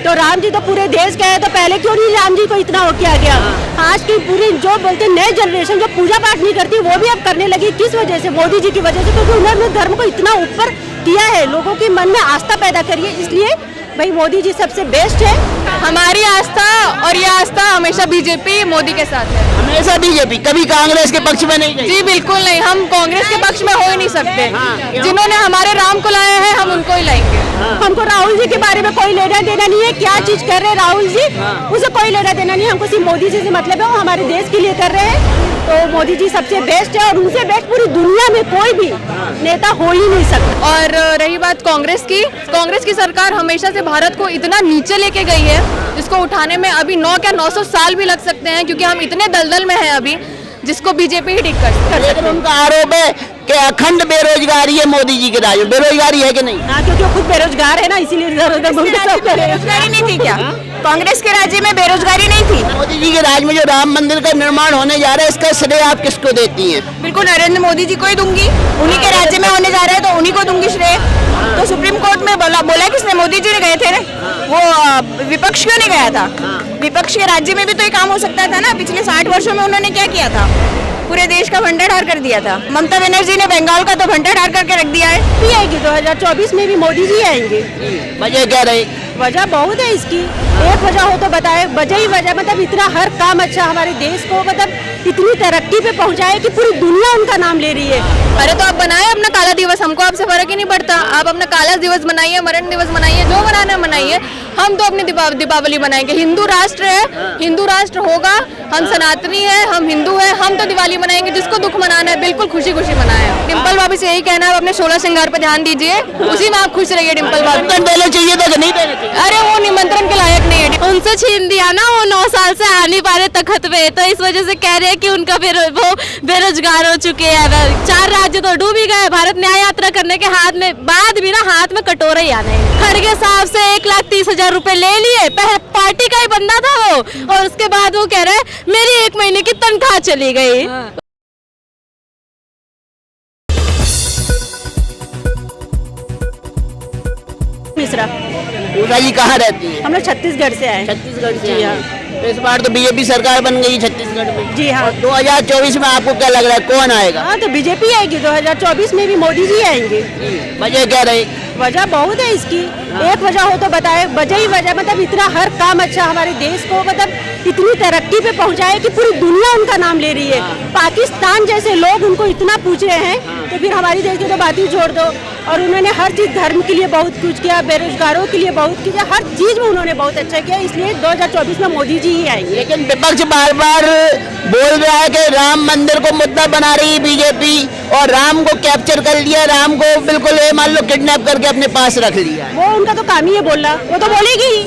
तो राम जी तो पूरे देश के हैं, तो पहले क्यों नहीं राम जी को इतना वो किया गया। आज की पूरी जो बोलते नए जनरेशन जो पूजा पाठ नहीं करती वो भी अब करने लगी। किस वजह से? मोदी जी की वजह से, क्योंकि उन्होंने धर्म को इतना ऊपर किया है, लोगों के मन में आस्था पैदा करी है। इसलिए भाई मोदी जी सबसे बेस्ट है। हमारी आस्था और ये आस्था हमेशा बीजेपी मोदी के साथ है। हमेशा बीजेपी, कभी कांग्रेस के पक्ष में नहीं गई। जी बिल्कुल नहीं, हम कांग्रेस के पक्ष में हो ही नहीं सकते। जिन्होंने हमारे राम को लाया है हम उनको ही लाएंगे। हमको राहुल जी के बारे में कोई लेना देना नहीं है, क्या चीज कर रहे हैं राहुल जी, उसे कोई लेना देना नहीं है। हमको सिर्फ मोदी जी से मतलब है, वो हमारे देश के लिए कर रहे हैं। तो मोदी जी सबसे बेस्ट है और उनसे बेस्ट पूरी दुनिया में कोई भी नेता हो ही नहीं सकता। और रही बात कांग्रेस की सरकार हमेशा से भारत को इतना नीचे लेके गई है, जिसको उठाने में अभी 900 साल भी लग सकते हैं, क्योंकि हम इतने दलदल में हैं अभी, जिसको बीजेपी ही ठीक कर सकती है। लेकिन उनका आरोप है कि अखंड बेरोजगारी है मोदी जी के राज में। बेरोजगारी है कि नहीं? हाँ, क्योंकि वो खुद बेरोजगार है ना, इसीलिए इधर उधर घूम के सब कर रहे हैं। बेरोजगारी नहीं थी क्या? कांग्रेस के राज्य में बेरोजगारी नहीं थी? मोदी जी के राज में जो राम मंदिर का निर्माण होने जा रहा है, इसका श्रेय आप किसको देती हैं? बिल्कुल नरेंद्र मोदी जी को ही दूंगी। उन्हीं के राज्य में होने जा रहा है तो उन्हीं को दूंगी श्रेय। तो सुप्रीम कोर्ट में बोला किसने? मोदी जी ने गए थे ना, वो विपक्ष क्यों नहीं गया था? विपक्ष के राज्य में भी तो ये काम हो सकता था ना। पिछले 60 वर्षों में उन्होंने क्या किया था? पूरे देश का भंडार कर दिया था। ममता बनर्जी ने बंगाल का तो भंडार करके रख दिया है। भी आएगी 2024 में भी मोदी जी आएंगे। वजह क्या रही? वजह बहुत है इसकी, एक वजह हो तो बताए। वजह ही वजह, मतलब इतना हर काम अच्छा हमारे देश को, मतलब इतनी तरक्की पे पहुंचाए कि पूरी दुनिया उनका नाम ले रही है। अरे तो आप बनाए अपना काला दिवस, हमको आपसे फर्क ही नहीं पड़ता। आप अपना काला दिवस बनाइए, मरण दिवस बनाइए, जो बनाना मनाइए। हम तो अपनी दीपावली बनाएंगे। हिंदू राष्ट्र है, हिंदू राष्ट्र होगा। हम सनातनी है, हम हिंदू है, हम तो दिवाली मनाएंगे। जिसको दुख मनाना है बिल्कुल खुशी खुशी मनाए। डिम्पल भाभी से यही कहना है, अपने 16 श्रृंगार पर ध्यान दीजिए, उसी में आप खुश रहिए। डिम्पल भाभी देना चाहिए था कि नहीं देना चाहिए? अरे वो निमंत्रण के लायक नहीं है। उनसे छीन दिया ना, वो 9 साल से आ नहीं पा रहे तखत पे, तो इस वजह से कह रहे हैं कि उनका वो बेरोजगार हो चुके हैं। 4 राज्य तो डूब ही गए। भारत न्याय यात्रा करने के बाद भी ना हाथ में कटोरा ही आना है। खड़गे साहब से 1,30,000 रुपए ले लिए, पार्टी का ही बंदा था वो, और उसके बाद वो कह रहे हैं मेरी 1 महीने की तनख्वाह चली गई। मिश्रा पूजा जी कहाँ रहती है? हम लोग छत्तीसगढ़ से आए। छत्तीसगढ़ से। जी हाँ। तो इस बार तो बीजेपी सरकार बन गई छत्तीसगढ़ में। जी हाँ। 2024 में आपको क्या लग रहा है, कौन आएगा? हाँ, तो बीजेपी आएगी। 2024 में भी मोदी जी आएंगे। वजह क्या रही? वजह बहुत है इसकी, एक वजह हो तो बताए। वजह ही वजह, मतलब इतना हर काम अच्छा हमारे देश को, मतलब इतनी तरक्की पे पहुंचाए कि पूरी दुनिया उनका नाम ले रही है। पाकिस्तान जैसे लोग उनको इतना पूछ रहे हैं, तो फिर हमारी देश की तो बात ही छोड़ दो। और उन्होंने हर चीज धर्म के लिए बहुत कुछ किया, बेरोजगारों के लिए बहुत किया, हर चीज में उन्होंने बहुत अच्छा किया। इसलिए 2024 में मोदी जी ही आएंगे। लेकिन विपक्ष बार बार बोल रहा है कि राम मंदिर को मुद्दा बना रही है बीजेपी, और राम को कैप्चर कर लिया, राम को बिल्कुल मान लो किडनैप करके अपने पास रख लिया। वो उनका तो काम ही है बोलना, वो तो बोलेगी ही,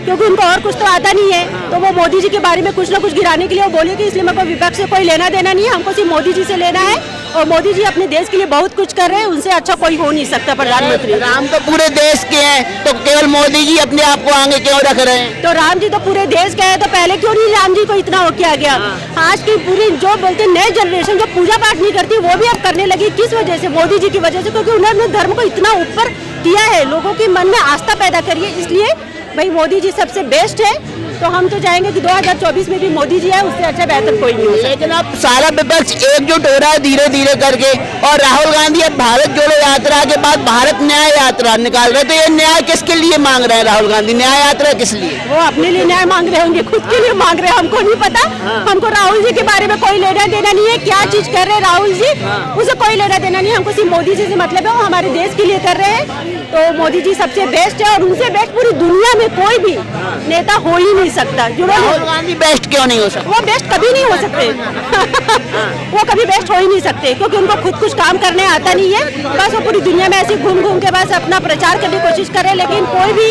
क्योंकि उनको और कुछ तो आता नहीं है। तो वो मोदी जी के बारे में कुछ ना कुछ गिराने के लिए वो बोलेगी। इसलिए मेरे को विपक्ष से कोई लेना देना नहीं है, हमको सिर्फ मोदी जी से लेना है। और मोदी जी अपने देश के लिए बहुत कुछ कर रहे हैं, उनसे अच्छा कोई हो नहीं सकता प्रधानमंत्री। राम तो पूरे देश के हैं, तो केवल मोदी जी अपने आप को आगे क्यों रख रहे हैं? तो राम जी तो पूरे देश के हैं, तो पहले क्यों नहीं राम जी को इतना वो किया गया। आज की पूरी जो बोलते नए जनरेशन जो पूजा पाठ नहीं करती वो भी अब करने लगी। किस वजह से? मोदी जी की वजह से, क्योंकि उन्होंने धर्म को इतना ऊपर किया है, लोगों के मन में आस्था पैदा करी है। इसलिए भाई मोदी जी सबसे बेस्ट है। तो हम तो चाहेंगे कि 2024 में भी मोदी जी है, उससे अच्छा बेहतर कोई नहीं हो सकता। लेकिन अब सारा विपक्ष एकजुट हो रहा है धीरे धीरे करके, और राहुल गांधी अब भारत जोड़ो यात्रा के बाद भारत न्याय यात्रा निकाल रहे। तो ये न्याय किसके लिए मांग रहे हैं राहुल गांधी? न्याय यात्रा किस लिए? वो अपने लिए न्याय मांग रहे होंगे, खुद के लिए मांग रहे हैं, हमको नहीं पता। हमको राहुल जी के बारे में कोई लेना देना नहीं है, क्या चीज कर रहे हैं राहुल जी, उसे कोई लेना देना नहीं है। हमको सिर्फ मोदी जी से मतलब है, वो हमारे देश के लिए कर रहे हैं। तो मोदी जी सबसे बेस्ट है, और उनसे बेस्ट पूरी दुनिया में कोई भी नेता हो ही नहीं सकता। जो राहुल गांधी बेस्ट क्यों नहीं हो सकता? वो बेस्ट कभी नहीं हो सकते। वो कभी बेस्ट हो ही नहीं सकते, क्योंकि उनको खुद कुछ काम करने आता नहीं है। बस वो पूरी दुनिया में ऐसे घूम घूम के बस अपना प्रचार करने की कोशिश करे। लेकिन कोई भी,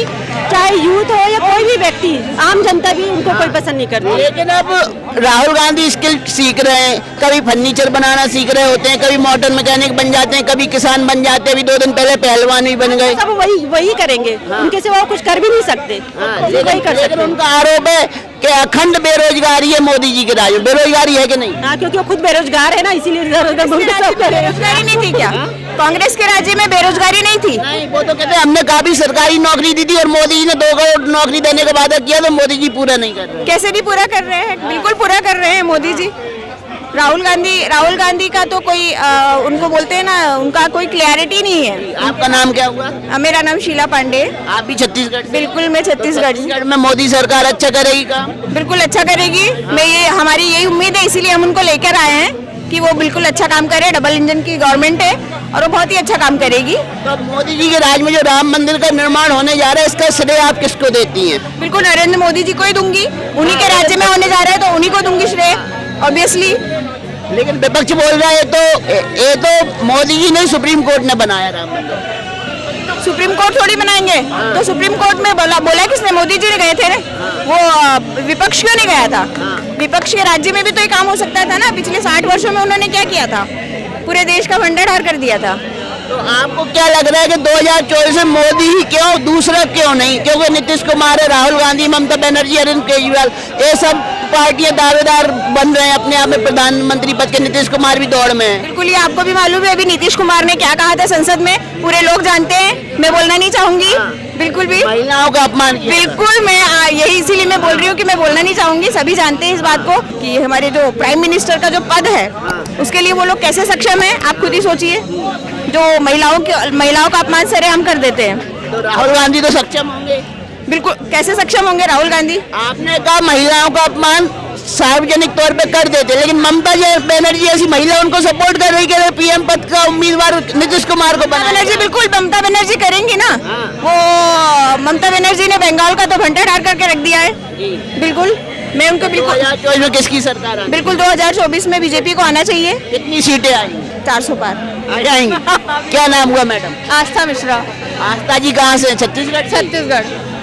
चाहे यूथ हो या कोई भी व्यक्ति, आम जनता भी उनको कोई पसंद नहीं करती। लेकिन अब राहुल गांधी स्किल सीख रहे हैं, कभी फर्नीचर बनाना सीख रहे होते हैं, कभी मोटर मैकेनिक बन जाते हैं, कभी किसान बन जाते हैं। अभी 2 दिन पहले पहलवान भी बन गए। सब वही करेंगे, उनके सिवा वो कुछ कर भी नहीं सकते। वही कर सकते। उनका आरोप है कि अखंड बेरोजगारी है मोदी जी के राज में। बेरोजगारी है कि नहीं? हाँ, क्योंकि वो खुद बेरोजगार है ना, इसीलिए इधर उधर घूम के सब कर रहे हैं। बेरोजगारी नहीं थी क्या? कांग्रेस के राज्य में बेरोजगारी नहीं थी। नहीं, वो तो कहते हैं हमने काफी सरकारी नौकरी दी थी और मोदी जी ने 2 करोड़ नौकरी देने का वादा किया तो मोदी जी पूरा नहीं कर रहे। कैसे नहीं पूरा कर रहे हैं, बिल्कुल पूरा कर रहे हैं मोदी जी। राहुल गांधी का तो कोई उनको बोलते हैं ना, उनका कोई क्लैरिटी नहीं है। आपका नाम क्या हुआ? मेरा नाम शीला पांडे। आप भी छत्तीसगढ़ से? बिल्कुल, मैं छत्तीसगढ़ से। छत्तीसगढ़ में मोदी सरकार अच्छा करेगी काम? बिल्कुल अच्छा करेगी। हमारी यही उम्मीद है, इसीलिए हम उनको लेकर आए हैं कि वो बिल्कुल अच्छा काम करे। डबल इंजन की गवर्नमेंट है और वो बहुत ही अच्छा काम करेगी। तो मोदी जी के राज में जो राम मंदिर का निर्माण होने जा रहा है, इसका श्रेय आप किसको देती हैं? बिल्कुल नरेंद्र मोदी जी को ही दूंगी। उन्हीं के राज्य में होने जा रहा है तो उन्हीं को दूंगी श्रेय, ऑब्वियसली। लेकिन विपक्ष बोल रहा है ये तो मोदी जी ने सुप्रीम कोर्ट ने बनाया राम मंदिर। सुप्रीम कोर्ट थोड़ी बनाएंगे। तो सुप्रीम कोर्ट में बोला किसने? मोदी जी ने गए थे ना। वो विपक्ष क्यों नहीं गया था? विपक्ष के राज्य में भी तो ये काम हो सकता था ना। पिछले 60 वर्षों में उन्होंने क्या किया था? पूरे देश का भंडार कर दिया था। तो आपको क्या लग रहा है कि 2024 में मोदी ही क्यों, दूसरा क्यों नहीं? क्योंकि नीतीश कुमार है, राहुल गांधी, ममता बनर्जी, अरविंद केजरीवाल, ये सब पार्टियां दावेदार बन रहे हैं अपने आप में प्रधानमंत्री पद के। नीतीश कुमार भी दौड़ में है। बिल्कुल, ये आपको भी मालूम है अभी नीतीश कुमार ने क्या कहा था संसद में, पूरे लोग जानते हैं। मैं बोलना नहीं चाहूंगी बिल्कुल भी। महिलाओं का अपमान किया। बिल्कुल, मैं यही इसीलिए मैं बोल रही हूँ कि मैं बोलना नहीं चाहूंगी। सभी जानते हैं इस बात को कि हमारे जो प्राइम मिनिस्टर का जो पद है उसके लिए वो लोग कैसे सक्षम है। आप खुद ही सोचिए, जो महिलाओं का अपमान सरेआम कर देते हैं। तो राहुल गांधी तो सक्षम होंगे। बिल्कुल, कैसे सक्षम होंगे राहुल गांधी? आपने कहा महिलाओं का अपमान सार्वजनिक तौर पे कर देते, लेकिन ममता बनर्जी ऐसी महिला उनको सपोर्ट कर रही है पीएम पद का उम्मीदवार नीतीश कुमार को बना। बनर्जी बिल्कुल ममता बनर्जी करेंगी ना। वो ममता बनर्जी ने बंगाल का तो भंडार करके रख दिया है। बिल्कुल, मैं उनको बिल्कुल 2024 में किसकी सरकार आएगी? बिल्कुल 2024 में बीजेपी को आना चाहिए। कितनी सीटें आएंगी? 400 पार आ जाएंगी। क्या नाम हुआ मैडम? आस्था मिश्रा, आस्था जी कहाँ से? छत्तीसगढ़ से? छत्तीसगढ़।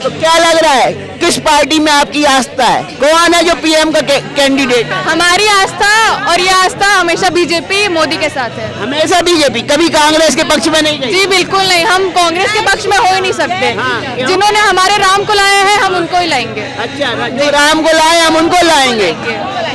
तो क्या लग रहा है किस पार्टी में आपकी आस्था है? कौन है जो पीएम का कैंडिडेट है? हमारी आस्था और ये आस्था हमेशा बीजेपी मोदी के साथ है। हमेशा बीजेपी, कभी कांग्रेस के पक्ष में नहीं गई? जी बिल्कुल नहीं, हम कांग्रेस के पक्ष में हो ही नहीं सकते। क्यों? जिन्होंने हमारे राम को लाया है हम उनको ही लाएंगे। अच्छा, जो राम को लाए हम उनको लाएंगे।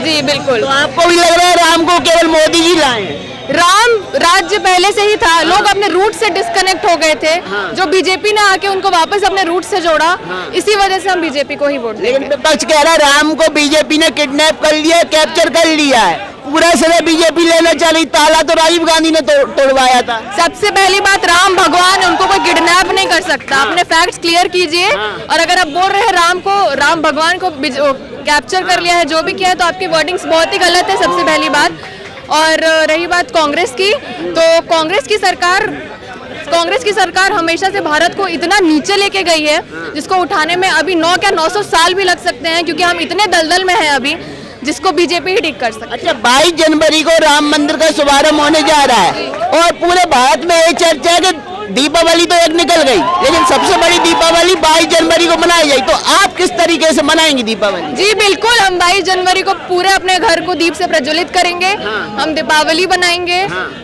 जी बिल्कुल। तो आपको भी लग रहा है राम को केवल मोदी जी लाए? राम राज्य पहले से ही था। लोग अपने रूट से डिस्कनेक्ट हो गए थे। जो बीजेपी ने आके उनको वापस अपने रूट से जोड़ा, इसी वजह से हम बीजेपी को ही वोट देंगे। लेकिन विपक्ष कह रहा है राम को बीजेपी ने किडनैप कर लिया, कैप्चर कर लिया है, पूरा श्रेय बीजेपी लेना चाह रही। ताला तो राजीव गांधी ने तोड़वाया था। सबसे पहली बात, राम भगवान है, उनको कोई किडनैप नहीं कर सकता। अपने फैक्ट्स क्लियर कीजिए। और अगर आप बोल रहे हैं राम भगवान को कैप्चर कर लिया है, जो भी किया है, तो आपकी वर्डिंग्स बहुत ही गलत है, सबसे पहली बात। और रही बात कांग्रेस की, तो कांग्रेस की सरकार हमेशा से भारत को इतना नीचे लेके गई है, जिसको उठाने में अभी 900 साल भी लग सकते हैं, क्योंकि हम इतने दलदल में हैं अभी, जिसको बीजेपी ही ठीक कर सकती है। अच्छा, 22 जनवरी को राम मंदिर का शुभारंभ होने जा रहा है और पूरे भारत में ये चर्चा है कि दीपावली तो एक निकल गई, लेकिन सबसे बड़ी दीपावली 22 जनवरी को मनाई जाए। तो आप किस तरीके से मनाएंगे दीपावली? जी बिल्कुल, हम 22 जनवरी को पूरे अपने घर को दीप से प्रज्वलित करेंगे। हम दीपावली बनाएंगे,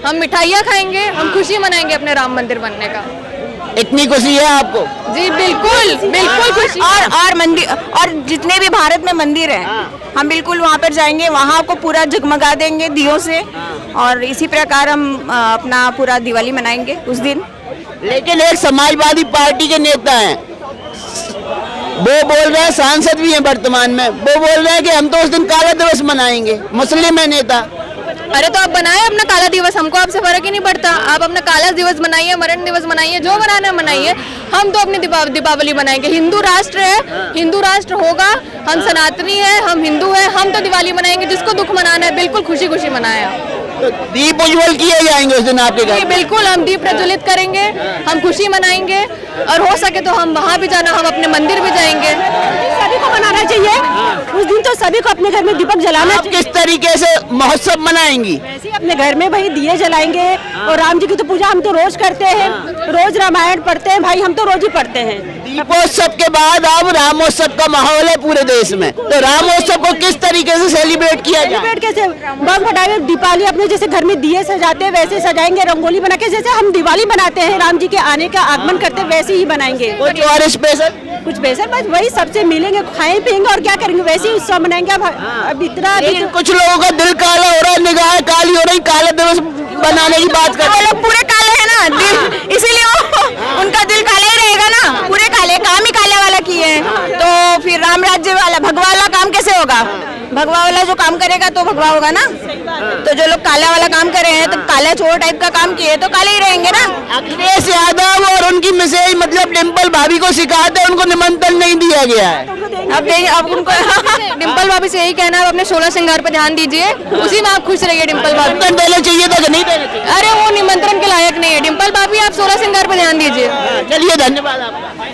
हम मिठाइयाँ खाएंगे, हम खुशी मनाएंगे अपने राम मंदिर बनने का। इतनी खुशी है आपको? जी बिल्कुल, बिल्कुल खुशी। और मंदिर, और जितने भी भारत में मंदिर हैं, हम बिल्कुल वहाँ पर जाएंगे, वहाँ को पूरा जगमगा देंगे दियों से। और इसी प्रकार हम अपना पूरा दिवाली मनाएंगे उस दिन। लेकिन एक समाजवादी पार्टी के नेता हैं, वो बोल रहे हैं, सांसद भी हैं वर्तमान में, वो बोल रहे हैं कि हम तो उस दिन काला दिवस मनाएंगे। मुस्लिम है नेता। अरे तो आप बनाए अपना काला दिवस, हमको आपसे फर्क ही नहीं पड़ता। आप अपना काला दिवस बनाइए, मरण दिवस बनाइए, जो बनाना है मनाइए। हम तो अपनी दीपावली बनाएंगे। हिंदू राष्ट्र है, हिंदू राष्ट्र होगा, हम सनातनी है, हम हिंदू है, हम तो दिवाली मनाएंगे। जिसको दुख मनाना है बिल्कुल खुशी खुशी मनाया। तो दीप उज्जवल किए जाएंगे उस दिन आपके घर? बिल्कुल, हम दीप प्रज्वलित करेंगे, हम खुशी मनाएंगे। और हो सके तो हम वहाँ भी जाना, हम अपने मंदिर भी जाएंगे। सभी को मनाना चाहिए उस दिन, तो सभी को अपने घर में दीपक जलाना। आप किस तरीके से महोत्सव मनाएंगी? ऐसे ही अपने घर में भाई दिए जलाएंगे। और राम जी की तो पूजा हम तो रोज करते हैं, रोज रामायण पढ़ते हैं भाई, हम तो रोज ही पढ़ते हैं। दीपोत्सव के बाद अब रामोत्सव का माहौल है पूरे देश में, तो रामोत्सव को किस तरीके से सेलिब्रेट किया जाए? सेलिब्रेट कैसे? बम फटाके, दीपावली अपने जैसे घर में दिए सजाते हैं वैसे सजाएंगे, रंगोली बना के, जैसे हम दिवाली बनाते हैं, राम जी के आने का आगमन करते हैं, वैसे ही बनाएंगे। कुछ और स्पेशल? कुछ स्पेशल बस वही, सबसे मिलेंगे, खाएं पियेंगे और क्या करेंगे, वैसे ही उत्सव मनाएंगे। अब इतना लेकिन कुछ लोगों का दिल काला हो रहा है, निगाह काली हो रही, काला दिवस बनाने की बात कर रहे वो लोग पूरे काले हैं ना दिल, इसीलिए वो उनका दिल काला ही रहेगा ना, पूरे काले, काम ही काले वाला किए हैं। तो फिर राम राज्य वाला भगवा वाला काम कैसे होगा? भगवा वाला जो काम करेगा तो भगवा होगा ना। तो जो लोग काला वाला काम कर रहे हैं तो काला चोर टाइप का काम किए तो काले ही रहेंगे ना। अखिलेश यादव और उनकी मिसेज मतलब डिम्पल भाभी को सिखाते उनको निमंत्रण नहीं दिया गया है। अब उनको डिम्पल भाभी से यही कहना है, आप अपने 16 श्रृंगार पे ध्यान दीजिए, उसी में आप खुश रहिए। डिम्पल भाभी निमंत्रण देना चाहिए था कि नहीं देना चाहिए? अरे वो निमंत्रण के लायक नहीं है। डिम्पल भाभी आप 16 श्रृंगार पे ध्यान दीजिए। चलिए धन्यवाद आपका।